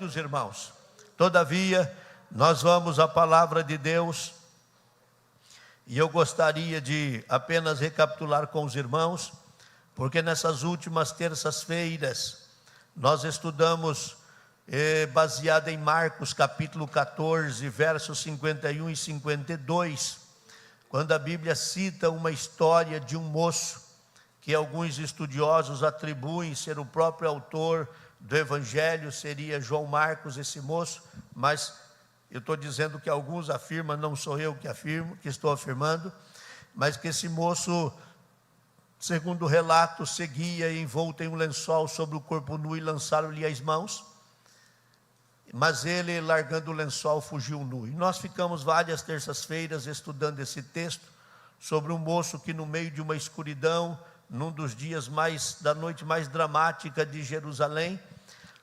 Queridos irmãos, todavia, nós vamos à palavra de Deus, e eu gostaria de apenas recapitular com os irmãos, porque nessas últimas terças-feiras, nós estudamos, baseado em Marcos capítulo 14, versos 51 e 52, quando a Bíblia cita uma história de um moço, que alguns estudiosos atribuem ser o próprio autor do Evangelho, seria João Marcos, esse moço, mas eu estou dizendo que alguns afirmam, não sou eu que afirmo, que estou afirmando, mas que esse moço, segundo o relato, seguia envolto em um lençol sobre o corpo nu e lançaram-lhe as mãos, mas ele, largando o lençol, fugiu nu. E nós ficamos várias terças-feiras estudando esse texto, sobre um moço que no meio de uma escuridão, num dos dias da noite mais dramática de Jerusalém,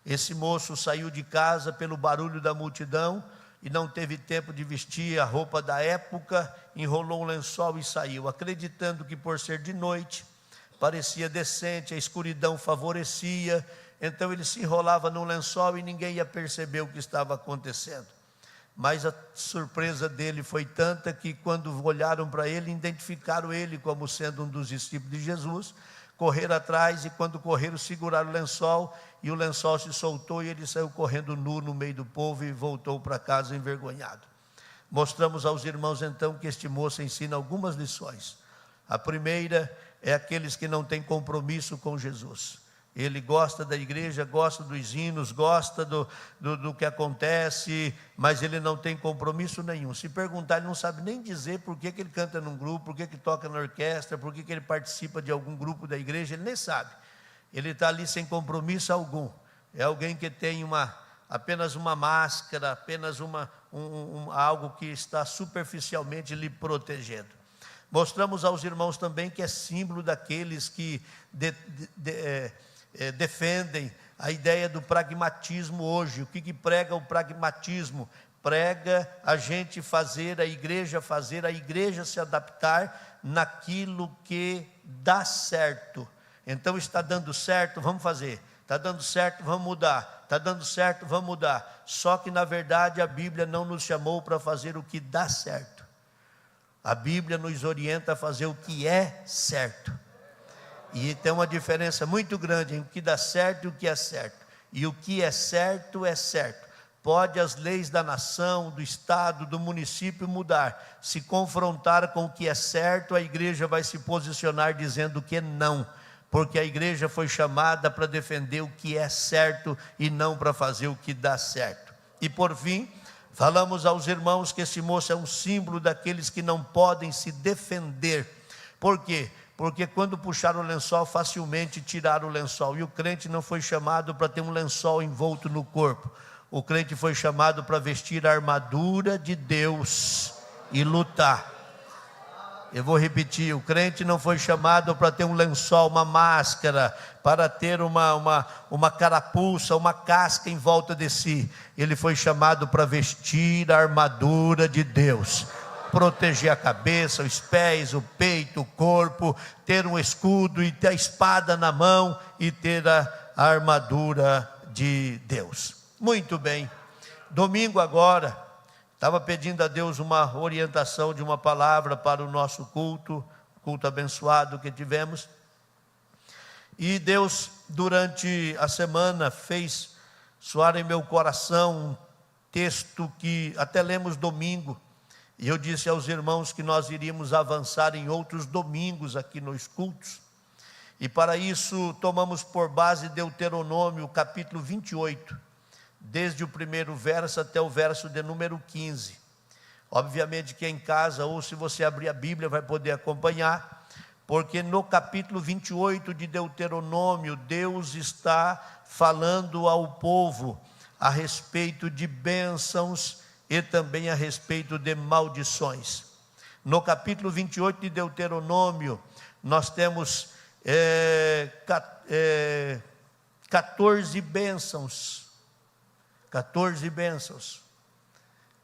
esse moço saiu de casa pelo barulho da multidão e não teve tempo de vestir a roupa da época, enrolou um lençol e saiu, acreditando que por ser de noite, parecia decente, a escuridão favorecia, então ele se enrolava num lençol e ninguém ia perceber o que estava acontecendo. Mas a surpresa dele foi tanta que quando olharam para ele, identificaram ele como sendo um dos discípulos de Jesus, correram atrás e quando correram, seguraram o lençol e o lençol se soltou e ele saiu correndo nu no meio do povo e voltou para casa envergonhado. Mostramos aos irmãos então que este moço ensina algumas lições. A primeira é aqueles que não têm compromisso com Jesus. Ele gosta da igreja, gosta dos hinos, gosta do que acontece, mas ele não tem compromisso nenhum. Se perguntar, ele não sabe nem dizer por que ele canta num grupo, por que toca na orquestra, por que ele participa de algum grupo da igreja, ele nem sabe. Ele está ali sem compromisso algum. É alguém que tem apenas uma máscara, apenas algo que está superficialmente lhe protegendo. Mostramos aos irmãos também que é símbolo daqueles que defendem a ideia do pragmatismo hoje. O que prega o pragmatismo? Prega a gente fazer, a igreja se adaptar naquilo que dá certo. Então está dando certo, vamos fazer. Está dando certo, vamos mudar. Está dando certo, vamos mudar. Só que na verdade a Bíblia não nos chamou para fazer o que dá certo. A Bíblia nos orienta a fazer o que é certo. E tem uma diferença muito grande entre o que dá certo e o que é certo. E o que é certo é certo. Pode as leis da nação, do estado, do município mudar. Se confrontar com o que é certo, a igreja vai se posicionar dizendo que não. Porque a igreja foi chamada para defender o que é certo e não para fazer o que dá certo. E por fim, falamos aos irmãos que esse moço é um símbolo daqueles que não podem se defender. Por quê? Porque quando puxaram o lençol, facilmente tiraram o lençol. E o crente não foi chamado para ter um lençol envolto no corpo. O crente foi chamado para vestir a armadura de Deus e lutar. Eu vou repetir, o crente não foi chamado para ter um lençol, uma máscara, para ter uma carapuça, uma casca em volta de si. Ele foi chamado para vestir a armadura de Deus. Proteger a cabeça, os pés, o peito, o corpo, ter um escudo e ter a espada na mão e ter a armadura de Deus. Muito bem, domingo agora, estava pedindo a Deus uma orientação de uma palavra para o nosso culto abençoado que tivemos, e Deus durante a semana fez soar em meu coração um texto que até lemos domingo. E eu disse aos irmãos que nós iríamos avançar em outros domingos aqui nos cultos. E para isso tomamos por base Deuteronômio capítulo 28, desde o primeiro verso até o verso de número 15. Obviamente que em casa, ou se você abrir a Bíblia, vai poder acompanhar, porque no capítulo 28 de Deuteronômio, Deus está falando ao povo a respeito de bênçãos e também a respeito de maldições. No capítulo 28 de Deuteronômio, nós temos 14 bênçãos. 14 bênçãos.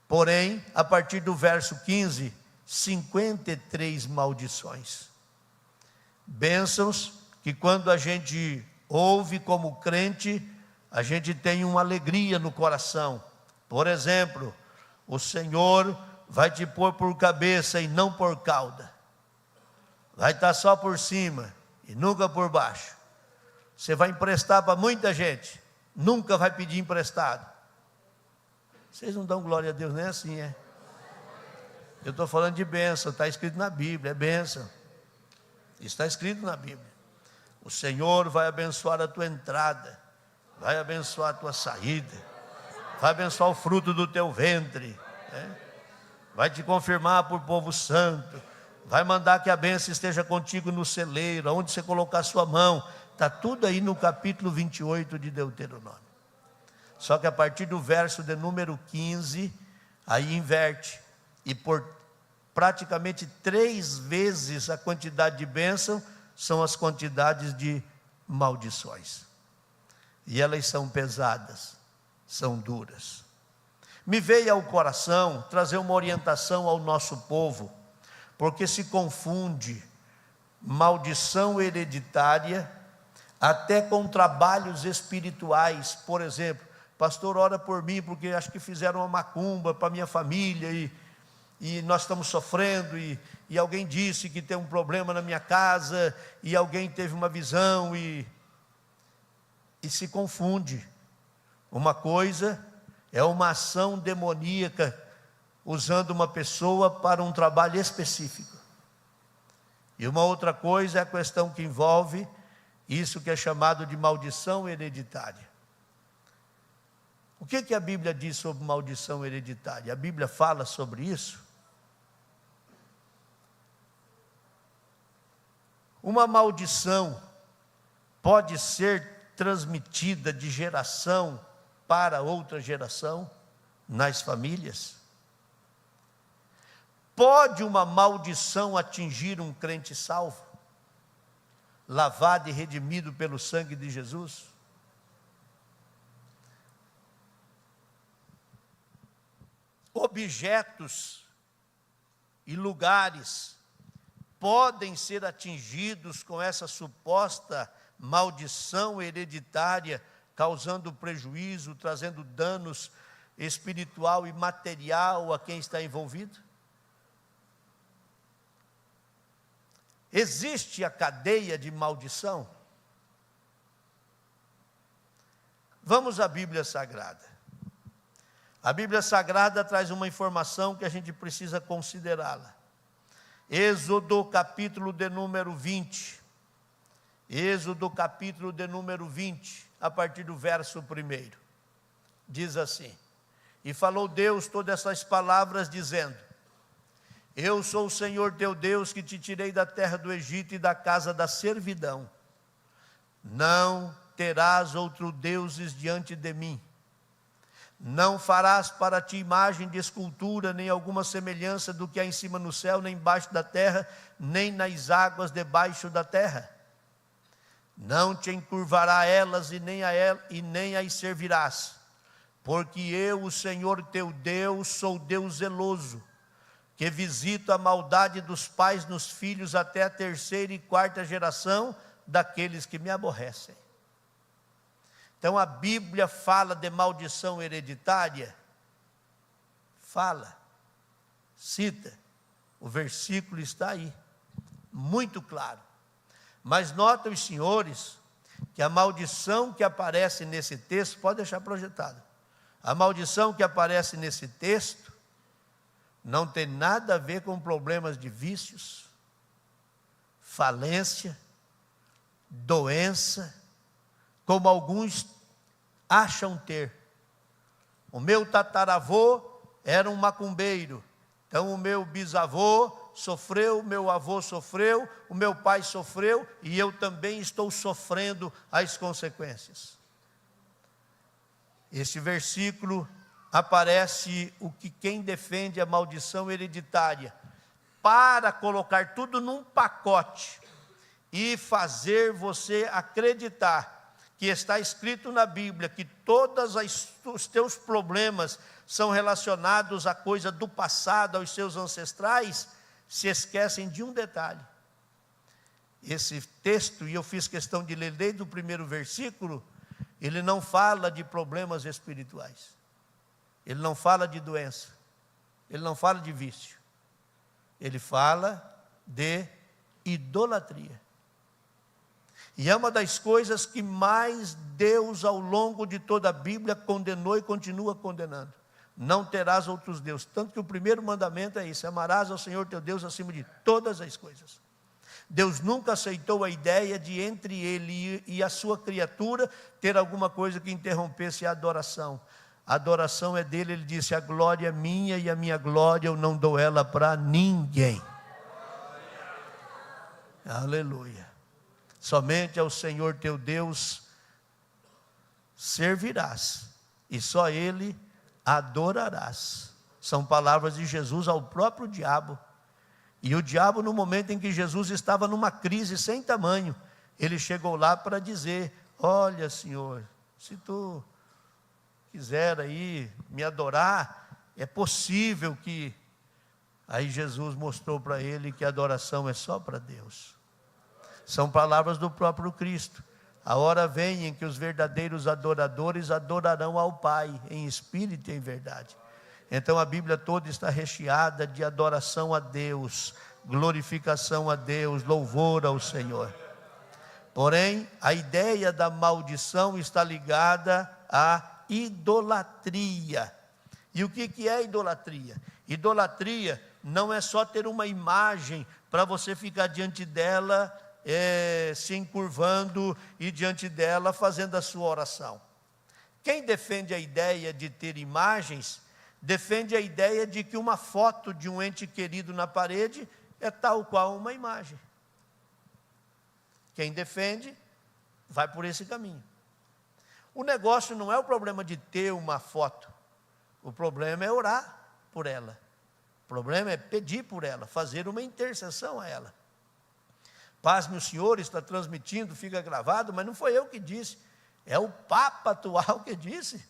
Porém, a partir do verso 15, 53 maldições. Bênçãos que quando a gente ouve como crente, a gente tem uma alegria no coração. Por exemplo, o Senhor vai te pôr por cabeça e não por cauda. Vai estar só por cima e nunca por baixo. Você vai emprestar para muita gente, nunca vai pedir emprestado. Vocês não dão glória a Deus, nem assim, é? Eu estou falando de bênção, está escrito na Bíblia, é bênção. Está escrito na Bíblia. O Senhor vai abençoar a tua entrada, vai abençoar a tua saída, vai abençoar o fruto do teu ventre, né? Vai te confirmar por povo santo, vai mandar que a bênção esteja contigo no celeiro, aonde você colocar a sua mão. Está tudo aí no capítulo 28 de Deuteronômio. Só que a partir do verso de número 15, aí inverte. E por praticamente 3 vezes a quantidade de bênção são as quantidades de maldições. E elas são pesadas, são duras. Me veio ao coração trazer uma orientação ao nosso povo, porque se confunde maldição hereditária até com trabalhos espirituais. Por exemplo, pastor, ora por mim, porque acho que fizeram uma macumba para minha família e nós estamos sofrendo, e alguém disse que tem um problema na minha casa, e alguém teve uma visão, e se confunde. Uma coisa é uma ação demoníaca, usando uma pessoa para um trabalho específico. E uma outra coisa é a questão que envolve isso que é chamado de maldição hereditária. O que a Bíblia diz sobre maldição hereditária? A Bíblia fala sobre isso? Uma maldição pode ser transmitida de geração para outra geração nas famílias? Pode uma maldição atingir um crente salvo, lavado e redimido pelo sangue de Jesus? Objetos e lugares podem ser atingidos com essa suposta maldição hereditária, causando prejuízo, trazendo danos espiritual e material a quem está envolvido? Existe a cadeia de maldição? Vamos à Bíblia Sagrada. A Bíblia Sagrada traz uma informação que a gente precisa considerá-la. Êxodo capítulo de número 20. Êxodo capítulo de número 20, a partir do verso 1. Diz assim: E falou Deus todas essas palavras, dizendo: Eu sou o Senhor teu Deus, que te tirei da terra do Egito e da casa da servidão. Não terás outro deuses diante de mim. Não farás para ti imagem de escultura, nem alguma semelhança do que há em cima no céu, nem embaixo da terra, nem nas águas debaixo da terra. Não te encurvará a elas e nem as servirás, porque eu, o Senhor teu Deus, sou Deus zeloso, que visito a maldade dos pais nos filhos até a 3ª e 4ª geração daqueles que me aborrecem. Então a Bíblia fala de maldição hereditária? Fala, cita, o versículo está aí, muito claro. Mas notem os senhores, que a maldição que aparece nesse texto, pode deixar projetado, a maldição que aparece nesse texto, não tem nada a ver com problemas de vícios, falência, doença, como alguns acham ter. O meu tataravô era um macumbeiro, então o meu bisavô sofreu, o meu avô sofreu, o meu pai sofreu, e eu também estou sofrendo as consequências. Este versículo aparece o que quem defende a maldição hereditária, para colocar tudo num pacote e fazer você acreditar que está escrito na Bíblia que todos os teus problemas são relacionados à coisa do passado, aos seus ancestrais, se esquecem de um detalhe. Esse texto, e eu fiz questão de ler desde o primeiro versículo, ele não fala de problemas espirituais, ele não fala de doença, ele não fala de vício, ele fala de idolatria. E é uma das coisas que mais Deus, ao longo de toda a Bíblia, condenou e continua condenando. Não terás outros deuses. Tanto que o primeiro mandamento é isso: amarás ao Senhor teu Deus acima de todas as coisas. Deus nunca aceitou a ideia de entre ele e a sua criatura ter alguma coisa que interrompesse a adoração. A adoração é dele, ele disse: a glória é minha e a minha glória eu não dou ela para ninguém. Aleluia. Somente ao Senhor teu Deus servirás, e só Ele adorarás. São palavras de Jesus ao próprio diabo. E o diabo, no momento em que Jesus estava numa crise sem tamanho, ele chegou lá para dizer: olha, Senhor, se tu quiser aí me adorar, é possível que... Aí Jesus mostrou para ele que a adoração é só para Deus. São palavras do próprio Cristo. A hora vem em que os verdadeiros adoradores adorarão ao Pai, em espírito e em verdade. Então a Bíblia toda está recheada de adoração a Deus, glorificação a Deus, louvor ao Senhor. Porém, a ideia da maldição está ligada à idolatria. E o que é idolatria? Idolatria não é só ter uma imagem para você ficar diante dela, se encurvando e diante dela fazendo a sua oração. Quem defende a ideia de ter imagens, defende a ideia de que uma foto de um ente querido na parede é tal qual uma imagem. Quem defende, vai por esse caminho. O negócio não é o problema de ter uma foto, o problema é orar por ela, o problema é pedir por ela, fazer uma intercessão a ela. Pasme o senhor, está transmitindo, fica gravado, mas não foi eu que disse, é o Papa atual que disse.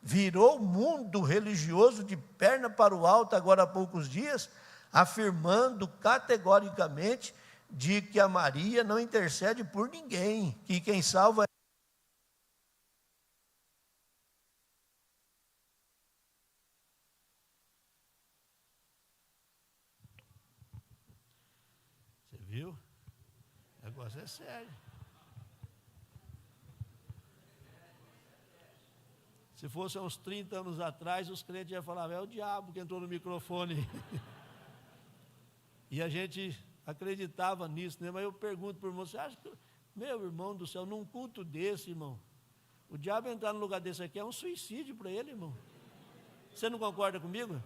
Virou o mundo religioso de perna para o alto agora há poucos dias, afirmando categoricamente de que a Maria não intercede por ninguém, que quem salva é... Você viu? O negócio é sério. Se fosse há uns 30 anos atrás, os crentes iam falar: é o diabo que entrou no microfone. E a gente acreditava nisso, né? Mas eu pergunto para o irmão: você acha que, meu irmão do céu, num culto desse, irmão, o diabo entrar no lugar desse aqui é um suicídio para ele, irmão? Você não concorda comigo?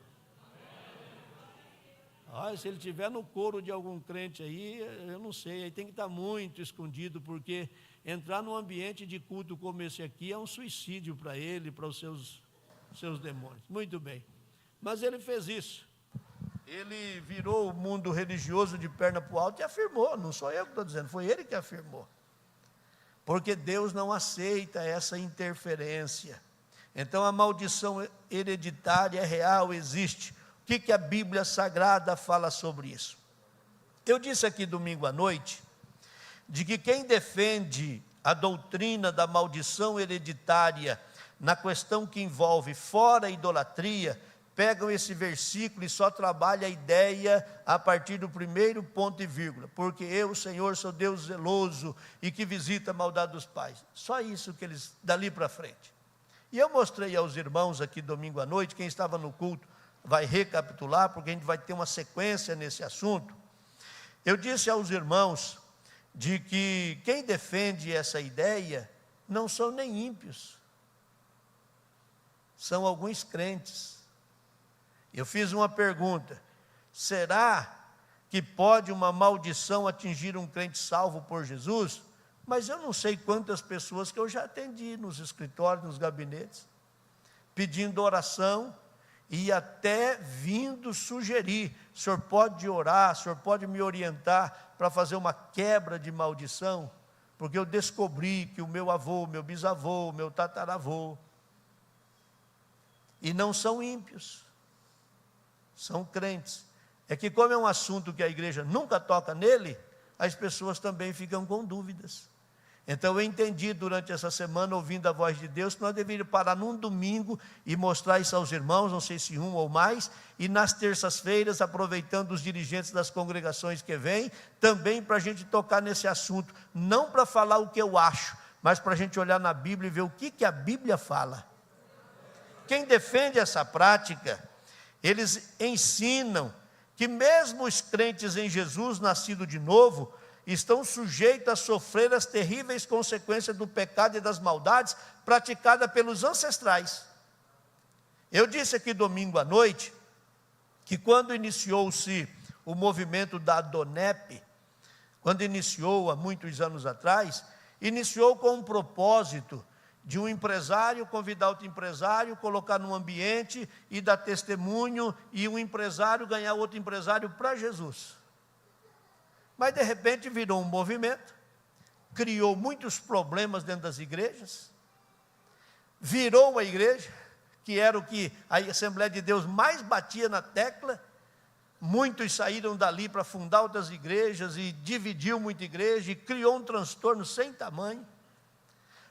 Olha, se ele estiver no coro de algum crente aí, eu não sei, aí tem que estar muito escondido, porque entrar num ambiente de culto como esse aqui é um suicídio para ele, para os seus demônios. Muito bem, mas ele fez isso. Ele virou o mundo religioso de perna para o alto e afirmou, não sou eu que estou dizendo, foi ele que afirmou. Porque Deus não aceita essa interferência. Então a maldição hereditária é real, existe. O que a Bíblia Sagrada fala sobre isso? Eu disse aqui domingo à noite, de que quem defende a doutrina da maldição hereditária, na questão que envolve fora a idolatria, pegam esse versículo e só trabalham a ideia a partir do primeiro ponto e vírgula, porque eu, Senhor, sou Deus zeloso e que visita a maldade dos pais. Só isso que eles, dali para frente. E eu mostrei aos irmãos aqui domingo à noite, quem estava no culto vai recapitular, porque a gente vai ter uma sequência nesse assunto. Eu disse aos irmãos de que quem defende essa ideia não são nem ímpios, são alguns crentes. Eu fiz uma pergunta: será que pode uma maldição atingir um crente salvo por Jesus? Mas eu não sei quantas pessoas que eu já atendi nos escritórios, nos gabinetes, pedindo oração e até vindo sugerir: o senhor pode orar, o senhor pode me orientar para fazer uma quebra de maldição, porque eu descobri que o meu avô, meu bisavô, meu tataravô, e não são ímpios, são crentes. É que como é um assunto que a igreja nunca toca nele, as pessoas também ficam com dúvidas. Então eu entendi durante essa semana, ouvindo a voz de Deus, que nós deveríamos parar num domingo e mostrar isso aos irmãos, não sei se um ou mais, e nas terças-feiras, aproveitando os dirigentes das congregações que vêm, também para a gente tocar nesse assunto, não para falar o que eu acho, mas para a gente olhar na Bíblia e ver o que a Bíblia fala. Quem defende essa prática, eles ensinam que mesmo os crentes em Jesus, nascido de novo, estão sujeitos a sofrer as terríveis consequências do pecado e das maldades praticadas pelos ancestrais. Eu disse aqui domingo à noite, que quando iniciou-se o movimento da Adonep, quando iniciou há muitos anos atrás, iniciou com um propósito de um empresário convidar outro empresário, colocar num ambiente e dar testemunho, e um empresário ganhar outro empresário para Jesus. Mas de repente virou um movimento, criou muitos problemas dentro das igrejas, virou uma igreja, que era o que a Assembleia de Deus mais batia na tecla. Muitos saíram dali para fundar outras igrejas, e dividiu muita igreja, e criou um transtorno sem tamanho.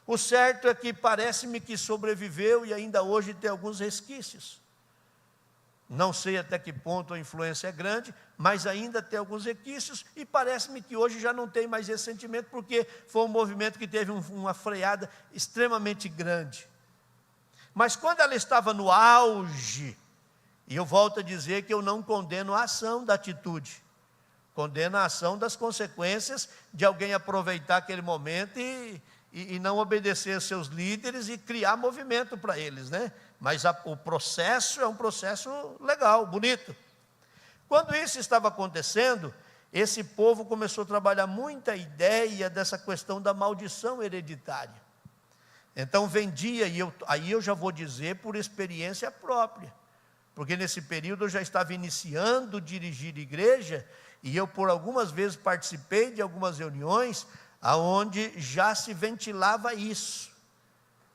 O certo é que parece-me que sobreviveu, e ainda hoje tem alguns resquícios. Não sei até que ponto a influência é grande, mas ainda tem alguns resquícios, e parece-me que hoje já não tem mais esse sentimento, porque foi um movimento que teve uma freada extremamente grande. Mas quando ela estava no auge, e eu volto a dizer que eu não condeno a ação da atitude, condeno a ação das consequências de alguém aproveitar aquele momento e não obedecer aos seus líderes e criar movimento para eles, né? Mas o processo é um processo legal, bonito. Quando isso estava acontecendo, esse povo começou a trabalhar muita ideia dessa questão da maldição hereditária. Então vendia, aí eu já vou dizer por experiência própria, porque nesse período eu já estava iniciando dirigir igreja, e eu por algumas vezes participei de algumas reuniões, aonde já se ventilava isso.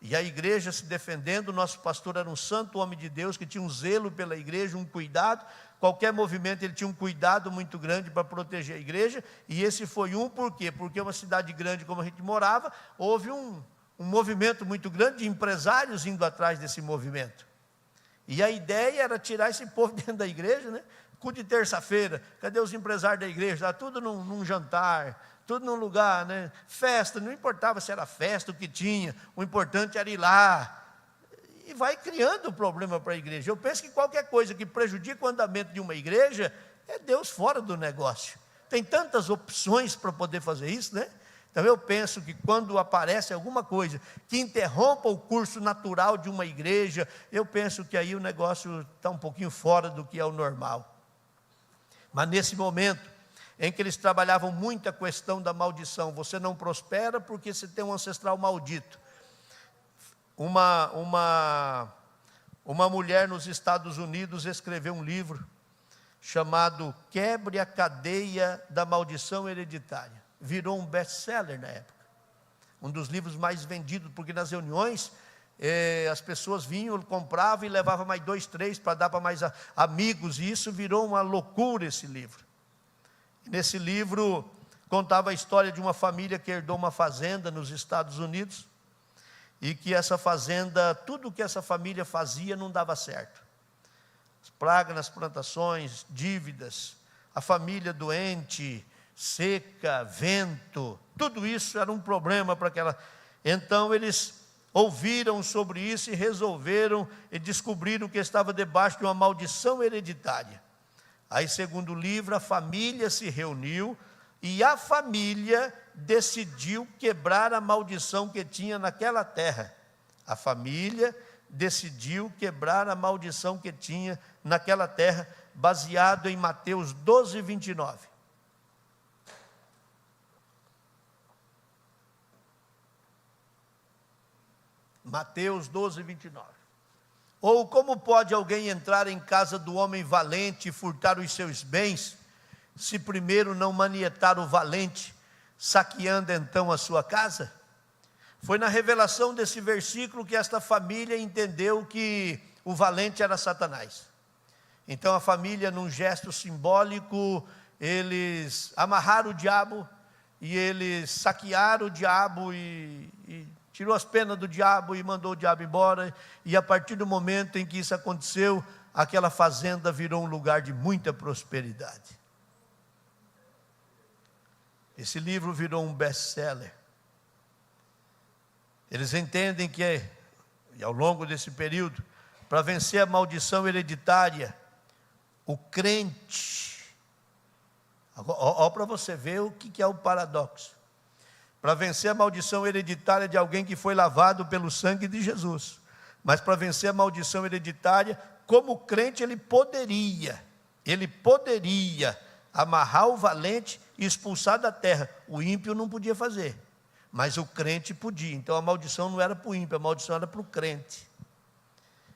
E a igreja se defendendo, o nosso pastor era um santo homem de Deus, que tinha um zelo pela igreja, um cuidado, qualquer movimento ele tinha um cuidado muito grande para proteger a igreja, e esse foi por quê? Porque uma cidade grande como a gente morava, houve um movimento muito grande de empresários indo atrás desse movimento, e a ideia era tirar esse povo dentro da igreja, né? Culto de terça-feira, cadê os empresários da igreja? Está tudo num jantar, tudo num lugar, né? Festa, não importava se era festa, o que tinha, o importante era ir lá, e vai criando problema para a igreja. Eu penso que qualquer coisa que prejudique o andamento de uma igreja, é Deus fora do negócio. Tem tantas opções para poder fazer isso, né? Então eu penso que quando aparece alguma coisa que interrompa o curso natural de uma igreja, eu penso que aí o negócio está um pouquinho fora do que é o normal. Mas nesse momento, em que eles trabalhavam muito a questão da maldição, você não prospera porque você tem um ancestral maldito. Uma mulher nos Estados Unidos escreveu um livro chamado Quebre a Cadeia da Maldição Hereditária. Virou um best-seller na época, um dos livros mais vendidos, porque nas reuniões as pessoas vinham, compravam e levavam mais 2, 3 para dar para mais amigos, e isso virou uma loucura esse livro. Nesse livro contava a história de uma família que herdou uma fazenda nos Estados Unidos, e que essa fazenda, tudo que essa família fazia não dava certo. As pragas nas plantações, dívidas, a família doente, seca, vento, tudo isso era um problema para aquela. Então eles ouviram sobre isso e resolveram, e descobriram que estava debaixo de uma maldição hereditária. Aí, segundo o livro, a família se reuniu, e a família decidiu quebrar a maldição que tinha naquela terra. A família decidiu quebrar a maldição que tinha naquela terra, baseado em Mateus 12, 29. Mateus 12, 29. Ou como pode alguém entrar em casa do homem valente e furtar os seus bens, se primeiro não manietar o valente, saqueando então a sua casa? Foi na revelação desse versículo que esta família entendeu que o valente era Satanás. Então a família, num gesto simbólico, eles amarraram o diabo e eles saquearam o diabo e tirou as penas do diabo e mandou o diabo embora. E a partir do momento em que isso aconteceu, aquela fazenda virou um lugar de muita prosperidade. Esse livro virou um best-seller. Eles entendem que, e ao longo desse período, para vencer a maldição hereditária, o crente, olha para você ver o que é o paradoxo. Para vencer a maldição hereditária de alguém que foi lavado pelo sangue de Jesus, mas para vencer a maldição hereditária, como crente ele poderia amarrar o valente e expulsar da terra. O ímpio não podia fazer, mas o crente podia. Então a maldição não era para o ímpio, a maldição era para o crente.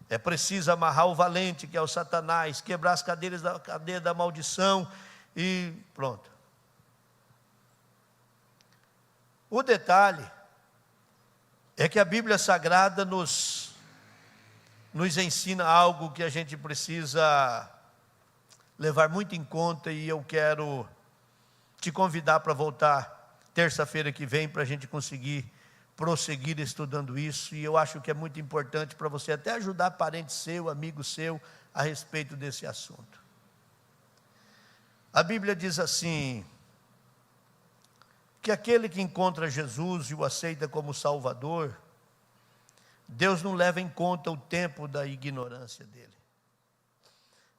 É preciso amarrar o valente, que é o Satanás, quebrar as cadeias da maldição e pronto. O detalhe é que a Bíblia Sagrada nos ensina algo que a gente precisa levar muito em conta, e eu quero te convidar para voltar terça-feira que vem para a gente conseguir prosseguir estudando isso. E eu acho que é muito importante para você até ajudar parente seu, amigo seu, a respeito desse assunto. A Bíblia diz assim, que aquele que encontra Jesus e o aceita como Salvador, Deus não leva em conta o tempo da ignorância dele.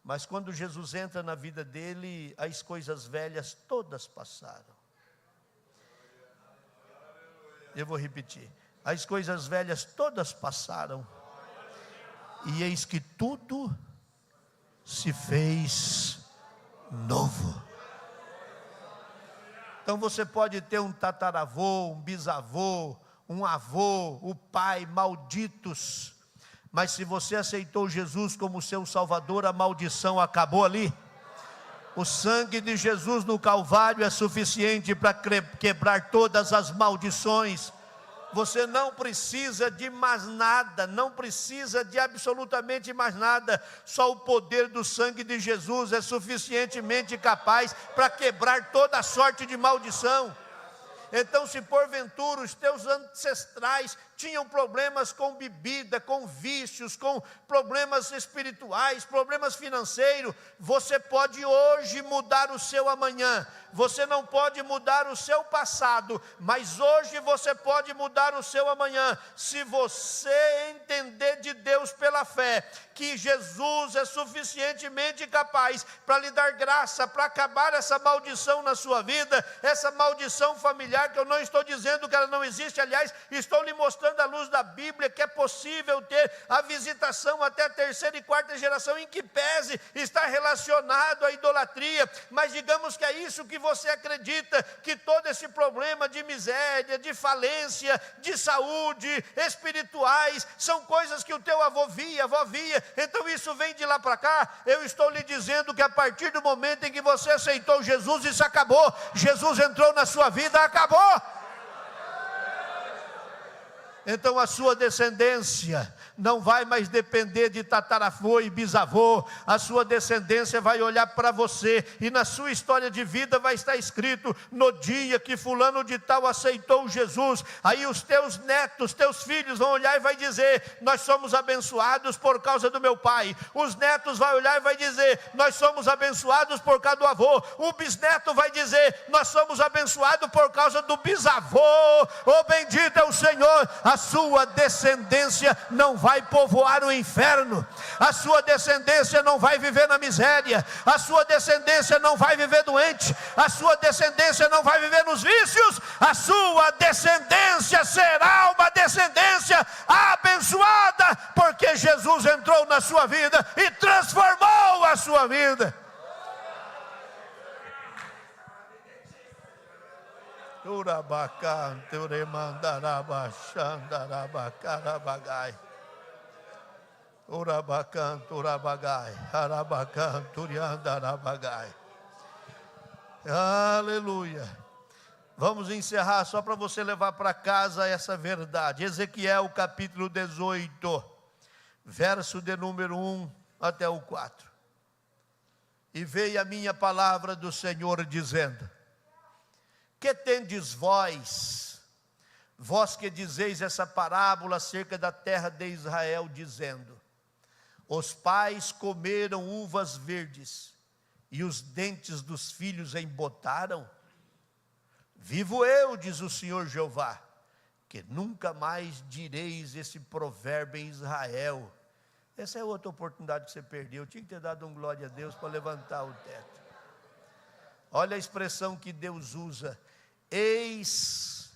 Mas quando Jesus entra na vida dele, as coisas velhas todas passaram. Eu vou repetir. As coisas velhas todas passaram, e eis que tudo se fez novo. Então você pode ter um tataravô, um bisavô, um avô, o pai, malditos, mas se você aceitou Jesus como seu Salvador, a maldição acabou ali. O sangue de Jesus no Calvário é suficiente para quebrar todas as maldições. Você não precisa de mais nada, não precisa de absolutamente mais nada. Só o poder do sangue de Jesus é suficientemente capaz para quebrar toda a sorte de maldição. Então, se porventura os teus ancestrais tinham problemas com bebida, com vícios, com problemas espirituais, problemas financeiros, você pode hoje mudar o seu amanhã. Você não pode mudar o seu passado, mas hoje você pode mudar o seu amanhã, se você entender de Deus pela fé, que Jesus é suficientemente capaz para lhe dar graça, para acabar essa maldição na sua vida, essa maldição familiar, que eu não estou dizendo que ela não existe, aliás, estou lhe mostrando à luz da Bíblia que é possível ter a visitação até a terceira e quarta geração, em que pese está relacionado à idolatria, mas digamos que é isso que você acredita, que todo esse problema de miséria, de falência, de saúde, espirituais, são coisas que o teu avô via, avó via, então isso vem de lá para cá. Eu estou lhe dizendo que a partir do momento em que você aceitou Jesus, isso acabou. Jesus entrou na sua vida, acabou. Então a sua descendência não vai mais depender de tataravô e bisavô. A sua descendência vai olhar para você, e na sua história de vida vai estar escrito: no dia que fulano de tal aceitou Jesus, aí os teus netos, teus filhos vão olhar e vai dizer: nós somos abençoados por causa do meu pai. Os netos vão olhar e vai dizer: nós somos abençoados por causa do avô. O bisneto vai dizer: nós somos abençoados por causa do bisavô. Oh, bendito é o Senhor. A sua descendência não vai povoar o inferno, a sua descendência não vai viver na miséria, a sua descendência não vai viver doente, a sua descendência não vai viver nos vícios, a sua descendência será uma descendência abençoada, porque Jesus entrou na sua vida e transformou a sua vida. Urabacan, Teremandarabachandarabacarabagay. Urabacan, Turabagai, Arabacan, Turiandarabagai. Aleluia. Vamos encerrar só para você levar para casa essa verdade. Ezequiel capítulo 18, verso de número 1 até o 4. E veio a minha palavra do Senhor dizendo: Que tendes vós, vós que dizeis essa parábola acerca da terra de Israel, dizendo: os pais comeram uvas verdes, e os dentes dos filhos embotaram? Vivo eu, diz o Senhor Jeová, que nunca mais direis esse provérbio em Israel. Essa é outra oportunidade que você perdeu. Eu tinha que ter dado um glória a Deus para levantar o teto. Olha a expressão que Deus usa: eis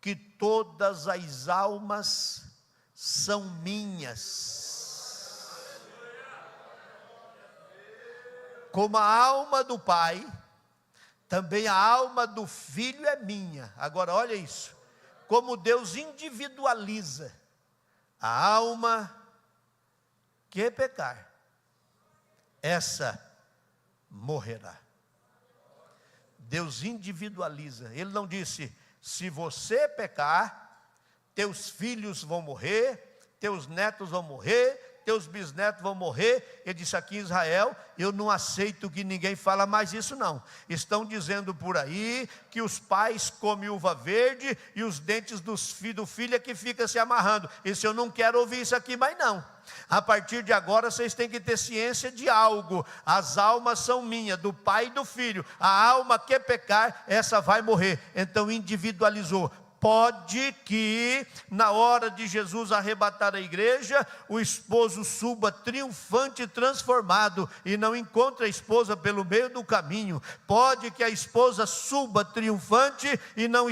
que todas as almas são minhas. Como a alma do Pai, também a alma do Filho é minha. Agora olha isso, como Deus individualiza: a alma que pecar, essa morrerá. Deus individualiza. Ele não disse: se você pecar, teus filhos vão morrer, teus netos vão morrer, teus bisnetos vão morrer. Ele disse aqui em Israel: eu não aceito que ninguém fala mais isso não. Estão dizendo por aí que os pais comem uva verde e os dentes do filho é que fica se amarrando. Isso eu não quero ouvir isso aqui mais não. A partir de agora vocês têm que ter ciência de algo: as almas são minhas, do pai e do filho. A alma que pecar, essa vai morrer. Então individualizou. Pode que na hora de Jesus arrebatar a igreja, o esposo suba triunfante e transformado e não encontre a esposa pelo meio do caminho. Pode que a esposa suba triunfante e não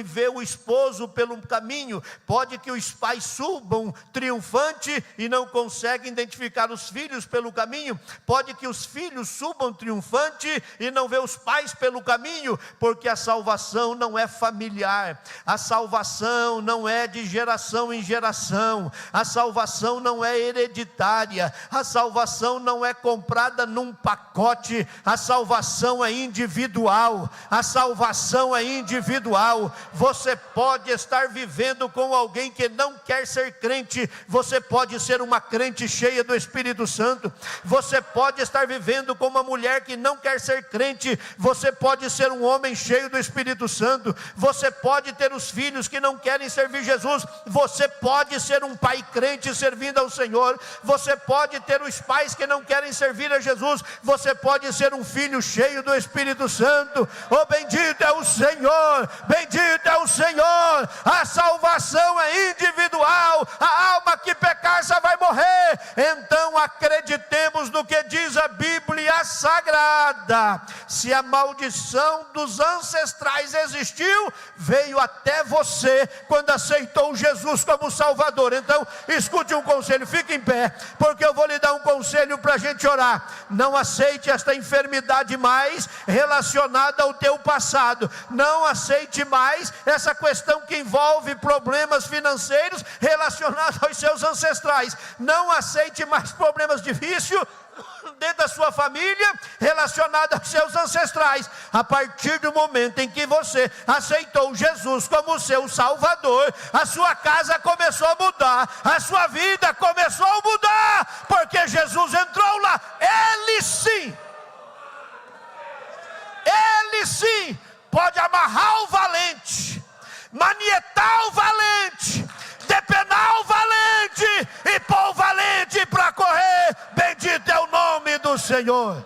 vê o esposo pelo caminho. Pode que os pais subam triunfante e não conseguem identificar os filhos pelo caminho. Pode que os filhos subam triunfante e não vê os pais pelo caminho, porque a salvação não é familiar. A salvação não é de geração em geração. A salvação não é hereditária. A salvação não é comprada num pacote. A salvação é individual. A salvação é individual. Você pode estar vivendo com alguém que não quer ser crente. Você pode ser uma crente cheia do Espírito Santo. Você pode estar vivendo com uma mulher que não quer ser crente. Você pode ser um homem cheio do Espírito Santo. Você pode ter os filhos que não querem servir Jesus. Você pode ser um pai crente servindo ao Senhor. Você pode ter os pais que não querem servir a Jesus. Você pode ser um filho cheio do Espírito Santo. Oh, bendito é o Senhor, bendito é o Senhor. A salvação é individual. A alma que pecar só vai morrer. Então acreditemos no que diz a Bíblia Sagrada: se a maldição dos ancestrais existiu, veio até você quando aceitou Jesus como Salvador. Então escute um conselho, fique em pé, porque eu vou lhe dar um conselho para a gente orar. Não aceite esta enfermidade mais relacionada ao teu passado. Não aceite mais essa questão que envolve problemas financeiros relacionados aos seus ancestrais. Não aceite mais problemas de vício dentro da sua família relacionada aos seus ancestrais. A partir do momento em que você aceitou Jesus como seu Salvador, a sua casa começou a mudar, a sua vida começou a mudar, porque Jesus entrou lá. Ele sim pode amarrar o valente, manietar o valente, depenar o valente e pôr o valente para correr. Bendito é o nome do Senhor.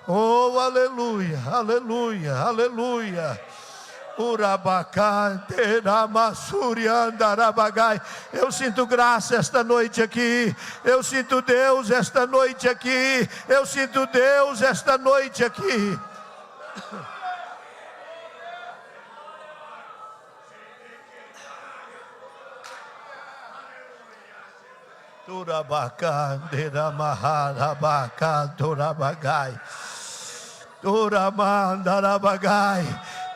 Oh, aleluia, aleluia, aleluia. Eu sinto graça esta noite aqui. Eu sinto Deus esta noite aqui. Eu sinto Deus esta noite aqui.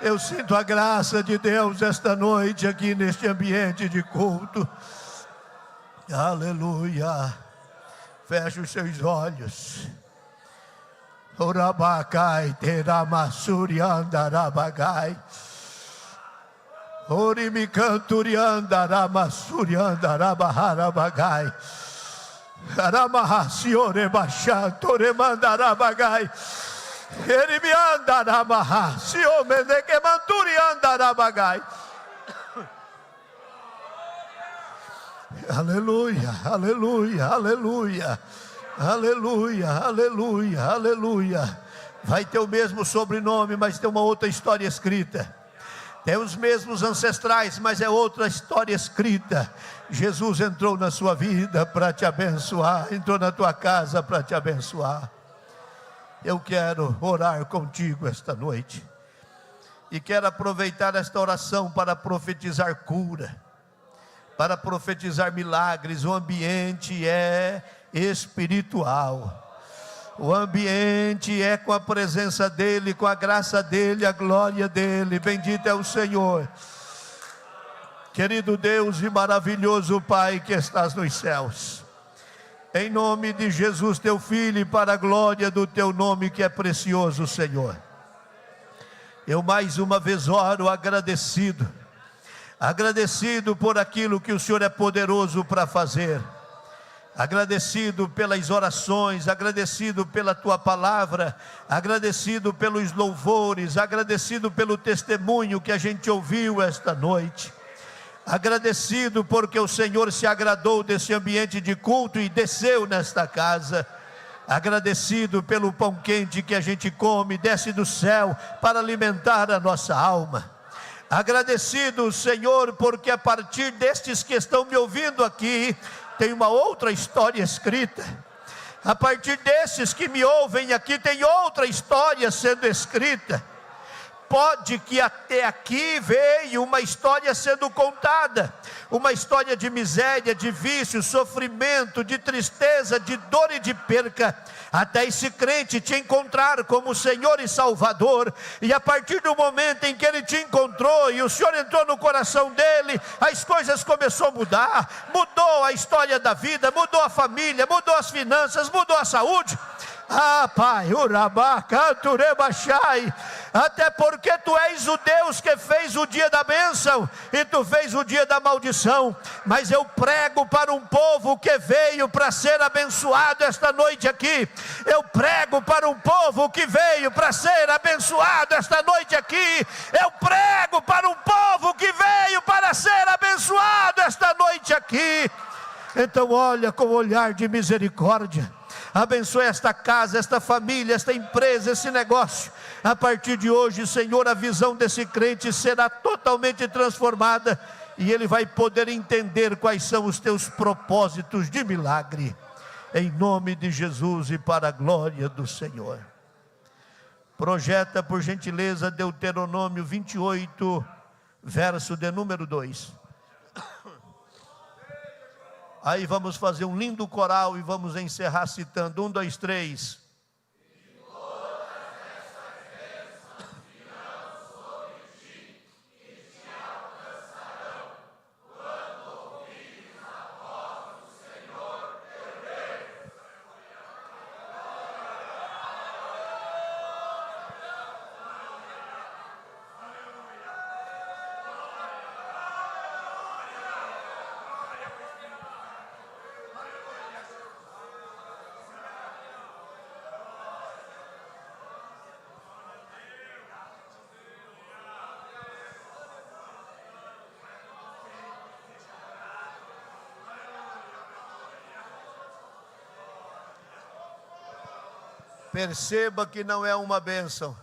Eu sinto a graça de Deus esta noite aqui neste ambiente de culto. Aleluia. Feche os seus olhos. Orabacai teramasuriandarabagai. Orimicanturiandaramassuriandarabagai. Aramaha, Senhor, Ebaixá, Toremandarabagai. Ele me andaramaha, Senhor, Mendequemanturi andarabagai. Aleluia, aleluia, aleluia, aleluia, aleluia, aleluia. Vai ter o mesmo sobrenome, mas tem uma outra história escrita. Tem os mesmos ancestrais, mas é outra história escrita. Jesus entrou na sua vida para te abençoar, entrou na tua casa para te abençoar. Eu quero orar contigo esta noite, e quero aproveitar esta oração para profetizar cura, para profetizar milagres. O ambiente é espiritual, o ambiente é com a presença dEle, com a graça dEle, a glória dEle. Bendito é o Senhor. Querido Deus e maravilhoso Pai que estás nos céus, em nome de Jesus teu Filho, e para a glória do teu nome que é precioso, Senhor, eu mais uma vez oro agradecido por aquilo que o Senhor é poderoso para fazer, agradecido pelas orações, agradecido pela tua palavra, agradecido pelos louvores, agradecido pelo testemunho que a gente ouviu esta noite, agradecido porque o Senhor se agradou desse ambiente de culto e desceu nesta casa, agradecido pelo pão quente que a gente come, desce do céu para alimentar a nossa alma, agradecido, Senhor, porque a partir destes que estão me ouvindo aqui, tem uma outra história escrita. A partir desses que me ouvem aqui, tem outra história sendo escrita. Pode que até aqui veio uma história sendo contada, uma história de miséria, de vício, sofrimento, de tristeza, de dor e de perca, até esse crente te encontrar como Senhor e Salvador, e a partir do momento em que ele te encontrou, e o Senhor entrou no coração dele, as coisas começaram a mudar, mudou a história da vida, mudou a família, mudou as finanças, mudou a saúde. Ah, Pai, até porque Tu és o Deus que fez o dia da bênção e Tu fez o dia da maldição, mas eu prego para um povo que veio para ser abençoado esta noite aqui. Eu prego para um povo que veio para ser abençoado esta noite aqui. Eu prego para um povo que veio para ser abençoado esta noite aqui. Então olha com olhar de misericórdia, abençoe esta casa, esta família, esta empresa, esse negócio. A partir de hoje, Senhor, a visão desse crente será totalmente transformada, e ele vai poder entender quais são os teus propósitos de milagre, em nome de Jesus e para a glória do Senhor. Projeta, por gentileza, Deuteronômio 28, verso de número 2. Aí vamos fazer um lindo coral e vamos encerrar citando 1, 2, 3. Perceba que não é uma bênção,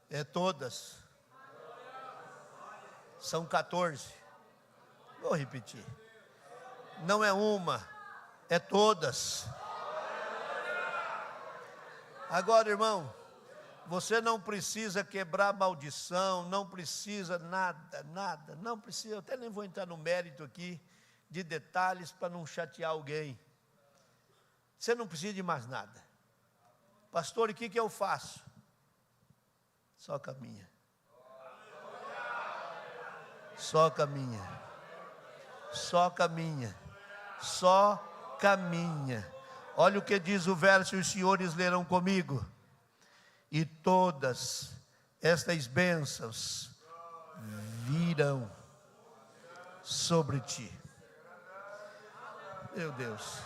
é todas. São 14. Vou repetir. Não é uma, é todas. Agora, irmão, você não precisa quebrar maldição, não precisa nada, não precisa. Eu até nem vou entrar no mérito aqui de detalhes para não chatear alguém. Você não precisa de mais nada. Pastor, e o que eu faço? Só caminha. Só caminha. Só caminha. Só caminha. Olha o que diz o verso, e os senhores lerão comigo. E todas estas bênçãos virão sobre ti. Meu Deus.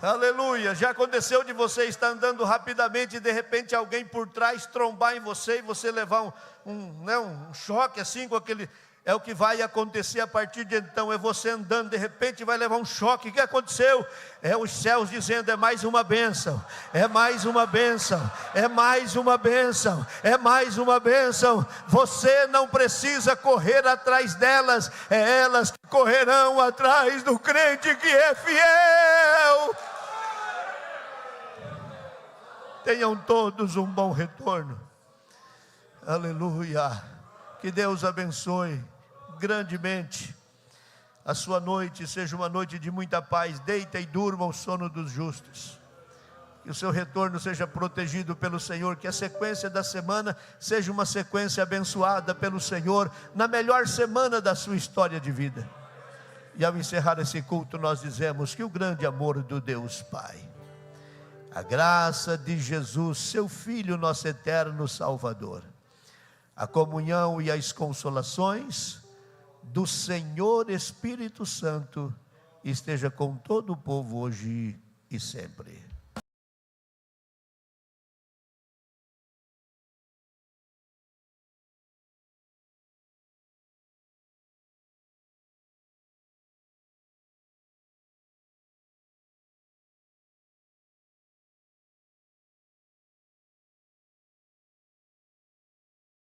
Aleluia. Já aconteceu de você estar andando rapidamente e de repente alguém por trás trombar em você e você levar um choque assim com aquele... É o que vai acontecer a partir de então. É você andando, de repente vai levar um choque. O que aconteceu? É os céus dizendo: é mais uma bênção, é mais uma bênção, é mais uma bênção, é mais uma bênção. Você não precisa correr atrás delas, é elas que correrão atrás do crente que é fiel. Tenham todos um bom retorno. Aleluia. Que Deus abençoe grandemente a sua noite, seja uma noite de muita paz. Deita e durma o sono dos justos. Que o seu retorno seja protegido pelo Senhor. Que a sequência da semana seja uma sequência abençoada pelo Senhor, na melhor semana da sua história de vida. E ao encerrar esse culto, nós dizemos que o grande amor do Deus Pai, a graça de Jesus, seu Filho, nosso eterno Salvador, a comunhão e as consolações do Senhor Espírito Santo esteja com todo o povo hoje e sempre.